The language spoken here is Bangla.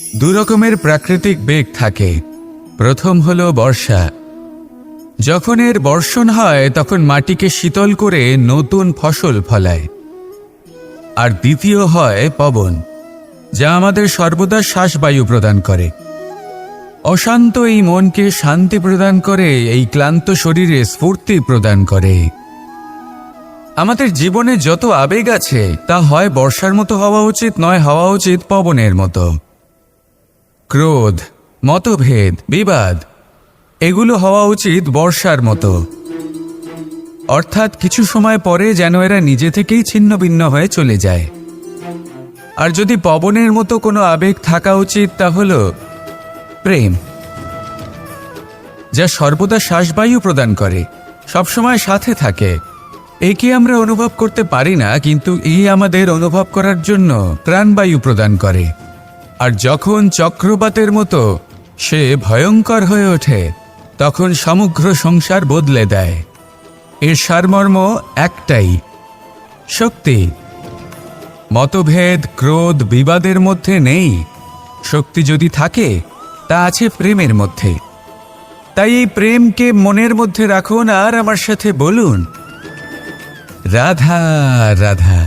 দুরকমের প্রাকৃতিক বেগ থাকে। প্রথম হলো বর্ষা। যখন এর বর্ষণ হয় তখন মাটিকে শীতল করে নতুন ফসল ফলায়। আর দ্বিতীয় হয় পবন, যা আমাদের সর্বদা শ্বাসবায়ু প্রদান করে। অশান্ত এই মনকে শান্তি প্রদান করে, এই ক্লান্ত শরীরে স্ফূর্তি প্রদান করে। আমাদের জীবনে যত আবেগ আছে তা হয় বর্ষার মতো হওয়া উচিত, নয় হওয়া উচিত পবনের মতো। ক্রোধ, মতভেদ, বিবাদ এগুলো হওয়া উচিত বর্ষার মতো। অর্থাৎ কিছু সময় পরে যেন এরা নিজে থেকেই ছিন্ন ভিন্ন হয়ে চলে যায়। আর যদি পবনের মতো কোনো আবেগ থাকা উচিত তা হলো প্রেম, যা সর্বদা শ্বাসবায়ু প্রদান করে, সবসময় সাথে থাকে। একে আমরা অনুভব করতে পারি না, কিন্তু এই আমাদের অনুভব করার জন্য প্রাণবায়ু প্রদান করে। আর যখন চক্রবাতের মতো সে ভয়ঙ্কর হয়ে ওঠে, তখন সমগ্র সংসার বদলে দেয়। এর সারমর্ম একটাই, শক্তি। মতভেদ, ক্রোধ, বিবাদের মধ্যে নেই। শক্তি যদি থাকে তা আছে প্রেমের মধ্যে। তাই এই প্রেমকে মনের মধ্যে রাখুন আর আমার সাথে বলুন, রাধা রাধা।